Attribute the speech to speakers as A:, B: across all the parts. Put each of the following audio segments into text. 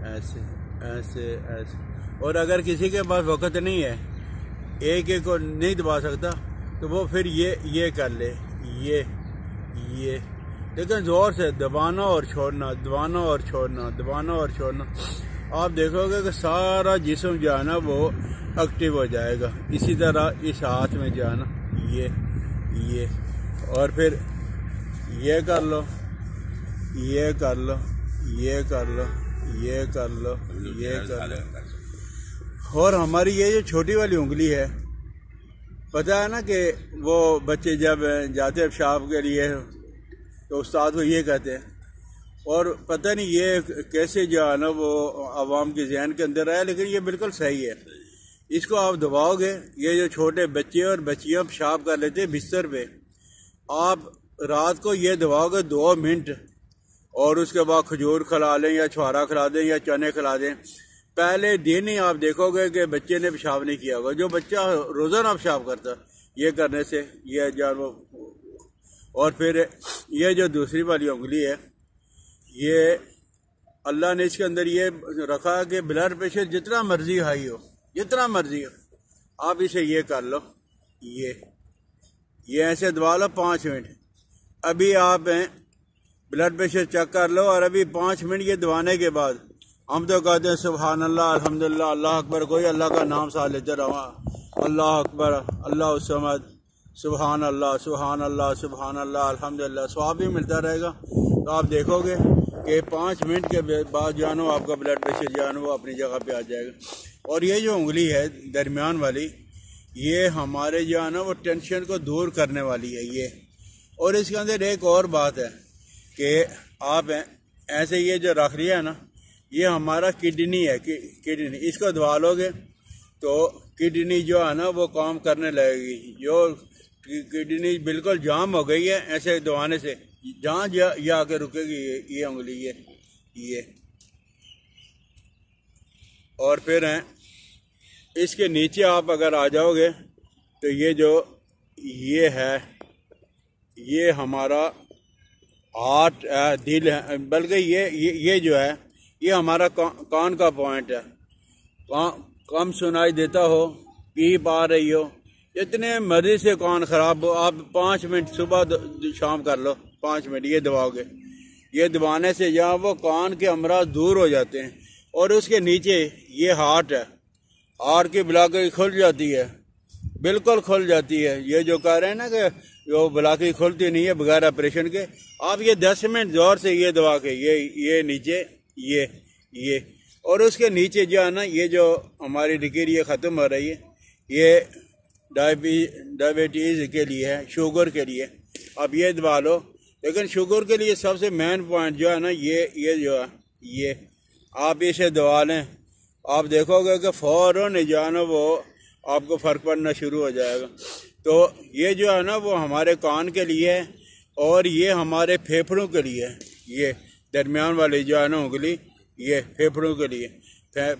A: ایسے ایسے ایسے. اور اگر کسی کے پاس وقت نہیں ہے، ایک ایک کو نہیں دبا سکتا، تو وہ پھر یہ کر لے، یہ لیکن زور سے دبانا اور چھوڑنا، دبانا اور چھوڑنا، دبانا اور چھوڑنا. آپ دیکھو گے کہ سارا جسم جو ہے نا وہ ایکٹیو ہو جائے گا. اسی طرح اس ہاتھ میں جو ہے نا یہ اور پھر یہ کر لو، یہ کر لو، یہ کر لو، یہ کر لو، یہ کر لو. اور ہماری یہ جو چھوٹی والی انگلی ہے، پتہ ہے نا کہ وہ بچے جب جاتے ہیں پیشاب کے لیے تو استاد کو یہ کہتے ہیں، اور پتہ نہیں یہ کیسے جو ہے نا وہ عوام کے ذہن کے اندر آیا، لیکن یہ بالکل صحیح ہے. اس کو آپ دباؤ گے، یہ جو چھوٹے بچے اور بچیاں پیشاب کر لیتے ہیں بستر پہ، آپ رات کو یہ دباؤ گے 2 منٹ، اور اس کے بعد کھجور کھلا لیں یا چھوارا کھلا دیں یا چنے کھلا دیں. پہلے دن ہی آپ دیکھو گے کہ بچے نے پیشاب نہیں کیا ہوگا. جو بچہ روزانہ پیشاب کرتا یہ کرنے سے یہ جانور. اور پھر یہ جو دوسری والی انگلی ہے، یہ اللہ نے اس کے اندر یہ رکھا کہ بلڈ پریشر جتنا مرضی ہائی ہو، جتنا مرضی ہو، آپ اسے یہ کر لو، یہ ایسے دبا لو 5 منٹ. ابھی آپ بلڈ پریشر چیک کر لو، اور ابھی 5 منٹ یہ دبانے کے بعد ہم تو کہتے ہیں سبحان اللہ، الحمدللہ، اللہ اکبر، کوئی اللہ کا نام ساتھ لیتے رہا، اللہ اکبر، اللہ الصمد، سبحان اللہ، سبحان اللہ، سبحان اللہ، الحمدللہ، ثواب بھی ملتا رہے گا. تو آپ دیکھو گے کہ 5 منٹ کے بعد جو ہے نا آپ کا بلڈ پریشر جو ہے نا وہ اپنی جگہ پہ آ جائے گا. اور یہ جو انگلی ہے درمیان والی، یہ ہمارے جو ہے نا وہ ٹینشن کو دور کرنے والی ہے یہ. اور اس کے اندر ایک اور بات ہے کہ آپ ایسے یہ جو رکھ لیا ہے نا، یہ ہمارا کڈنی ہے، کڈنی. اس کو دبا لو گے تو کڈنی جو ہے نا وہ کام کرنے لگے گی. جو کڈنی بالکل جام ہو گئی ہے ایسے دبانے سے، جہاں یہ آ کے رکے گی یہ انگلی یہ. اور پھر اس کے نیچے آپ اگر آ جاؤ گے تو یہ جو یہ ہے، یہ ہمارا ہارٹ دل ہے، بلکہ یہ جو ہے یہ ہمارا کان کا پوائنٹ ہے. کم سنائی دیتا ہو، پیپ آ رہی ہو، اتنے مرضی سے کان خراب ہو، آپ 5 منٹ صبح شام کر لو، 5 منٹ یہ دباؤ گے. یہ دبانے سے جہاں وہ کان کے امراض دور ہو جاتے ہیں. اور اس کے نیچے یہ ہارٹ ہے، ہارٹ کی بلاکیں کھل جاتی ہے، بالکل کھل جاتی ہے. یہ جو کہہ رہے ہیں نا کہ وہ بلاکیں کھلتی نہیں ہے بغیر آپریشن کے، آپ یہ 10 منٹ زور سے یہ دبا کے یہ نیچے یہ اور اس کے نیچے جو ہے نا یہ جو ہماری لکیر یہ ختم ہو رہی ہے، یہ ڈائبٹیز کے لیے ہے، شوگر کے لیے. اب یہ دبا لو. لیکن شوگر کے لیے سب سے مین پوائنٹ جو ہے نا یہ جو ہے یہ آپ اسے دبا لیں، آپ دیکھو گے کہ فوراً جو ہے نا وہ آپ کو فرق پڑنا شروع ہو جائے گا. تو یہ جو ہے نا وہ ہمارے کان کے لیے ہے، اور یہ ہمارے پھیپھڑوں کے لیے ہے. یہ درمیان والی جو ہے نا انگلی یہ پھیپھڑوں کے لیے.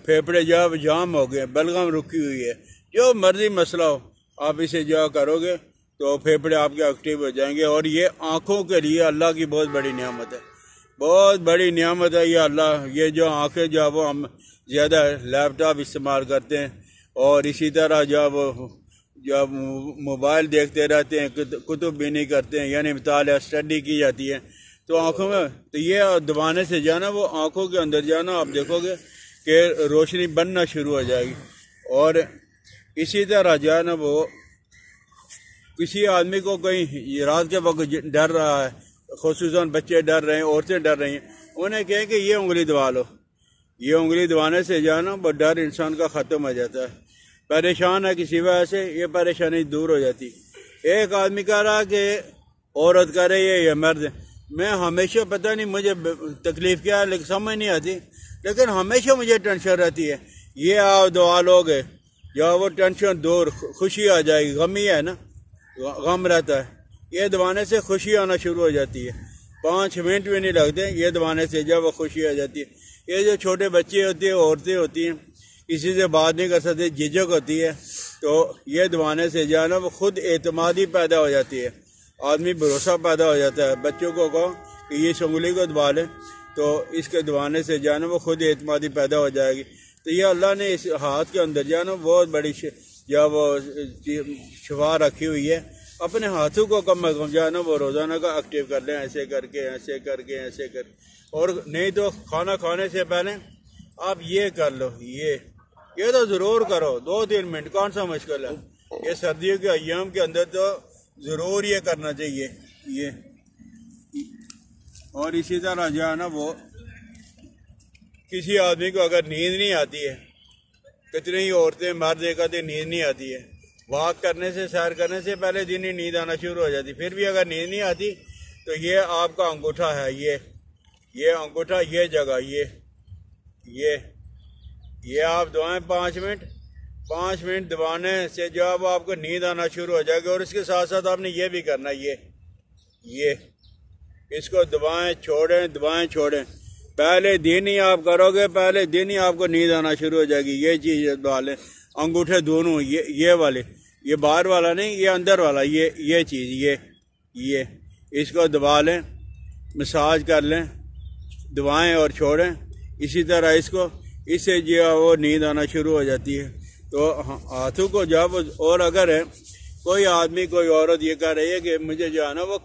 A: پھیپھڑے جب جام ہو گئے، بلغم رکی ہوئی ہے، جو مرضی مسئلہ ہو، آپ اسے جو کرو گے تو پھیپھڑے آپ کے ایکٹیو ہو جائیں گے. اور یہ آنکھوں کے لیے اللہ کی بہت بڑی نعمت ہے، بہت بڑی نعمت ہے یہ اللہ. یہ جو آنکھیں جو وہ ہم زیادہ لیپ ٹاپ استعمال کرتے ہیں، اور اسی طرح جب موبائل دیکھتے رہتے ہیں، کتب بینی کرتے ہیں، یعنی مطالعہ اسٹڈی کی جاتی ہے، تو آنکھوں میں تو یہ دبانے سے جانا وہ آنکھوں کے اندر جانا آپ دیکھو گے کہ روشنی بننا شروع ہو جائے گی. اور اسی طرح جو ہے نا وہ کسی آدمی کو کہیں رات کے وقت ڈر رہا ہے، خصوصاً بچے ڈر رہے ہیں، عورتیں ڈر رہی ہیں، انہیں کہیں کہ یہ انگلی دبا لو. یہ انگلی دبانے سے جو ہے نا وہ ڈر انسان کا ختم ہو جاتا ہے. پریشان ہے کسی وجہ سے، یہ پریشانی دور ہو جاتی. ایک آدمی کہہ رہا کہ عورت کرے یہ مرد. میں ہمیشہ پتہ نہیں مجھے تکلیف کیا ہے، لیکن سمجھ نہیں آتی، لیکن ہمیشہ مجھے ٹینشن رہتی ہے. یہ آپ دعا لوگ یا وہ ٹینشن دور، خوشی آ جائے گی. غم ہی ہے نا، غم رہتا ہے، یہ دبانے سے خوشی آنا شروع ہو جاتی ہے. 5 منٹ بھی نہیں لگتے یہ دبانے سے، جب وہ خوشی آ جاتی ہے. یہ جو چھوٹے بچے ہوتے ہیں، عورتیں ہوتی ہیں، کسی سے بات نہیں کر سکتے، جھجک ہوتی ہے، تو یہ دبانے سے جو ہے نا وہ خود اعتمادی پیدا ہو جاتی ہے، آدمی بھروسہ پیدا ہو جاتا ہے. بچوں کو کہو کہ یہ انگلی کو دبا لیں تو اس کے دبانے سے جو ہے نا وہ خود اعتمادی پیدا ہو جائے گی. تو یہ اللہ نے اس ہاتھ کے اندر جو ہے نا بہت بڑی جو وہ شفا رکھی ہوئی ہے. اپنے ہاتھوں کو کم از کم جو ہے نا وہ روزانہ کا ایکٹیو کر لیں, ایسے کر کے ایسے کر کے ایسے کر. اور نہیں تو کھانا کھانے سے پہلے آپ یہ کر لو, یہ تو ضرور کرو, 2-3 منٹ, کون سا مشکل ہے. یہ سردیوں کے ایام کے اندر تو ضرور یہ کرنا چاہیے یہ. اور اسی طرح جو ہے نا وہ کسی آدمی کو اگر نیند نہیں آتی ہے, کتنی ہی عورتیں مرد کہتے نیند نہیں آتی ہے, واک کرنے سے سیر کرنے سے پہلے دن ہی نیند آنا شروع ہو جاتی. پھر بھی اگر نیند نہیں آتی تو یہ آپ کا انگوٹھا ہے, یہ انگوٹھا, یہ جگہ, یہ آپ دبائیں 5 منٹ دبانے سے جو اب آپ کو نیند آنا شروع ہو جائے گی. اور اس کے ساتھ ساتھ آپ نے یہ بھی کرنا, یہ اس کو دبائیں چھوڑیں. پہلے دن ہی آپ کرو گے, پہلے دن ہی آپ کو نیند آنا شروع ہو جائے گی. یہ چیز دبا لیں, انگوٹھے دونوں, یہ والے, یہ باہر والا نہیں, یہ اندر والا, یہ چیز, یہ اس کو دبا لیں, مساج کر لیں, دبائیں اور چھوڑیں. اسی طرح اس سے جو ہے وہ نیند آنا شروع ہو جاتی ہے. تو ہاتھوں کو جب, اور اگر ہے کوئی آدمی کوئی عورت یہ کہہ رہی ہے کہ مجھے جو ہے نا وہ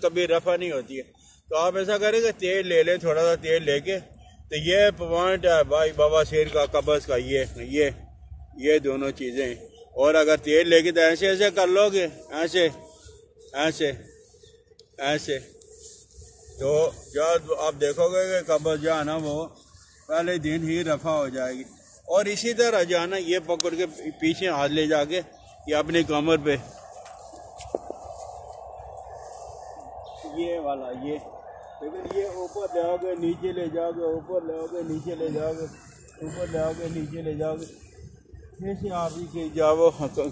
A: کبھی رفع نہیں ہوتی ہے, تو آپ ایسا کریں کہ تیل لے لیں, تھوڑا سا تیل لے کے, تو یہ پوائنٹ ہے بھائی بابا سیر کا, قبض کا, یہ دونوں چیزیں. اور اگر تیل لے کے تو ایسے کر لو گے, ایسے تو جب آپ دیکھو گے کہ قبض جو ہے نا وہ پہلے دن ہی رفع ہو جائے گی. اور اسی طرح جو ہے نا یہ پکڑ کے پیچھے ہاتھ لے جا کے یہ اپنی کمر پہ, یہ والا, لیکن یہ اوپر لے آؤ گے, نیچے لے جاؤ گے, اوپر لے آؤ گے, نیچے لے جاؤ گے, اوپر لے آؤ گے, نیچے لے جاؤ گے, جیسے آپ ہی کی جب وہ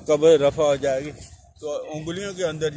A: قبر رفع ہو جائے گی. تو انگلیوں کے اندر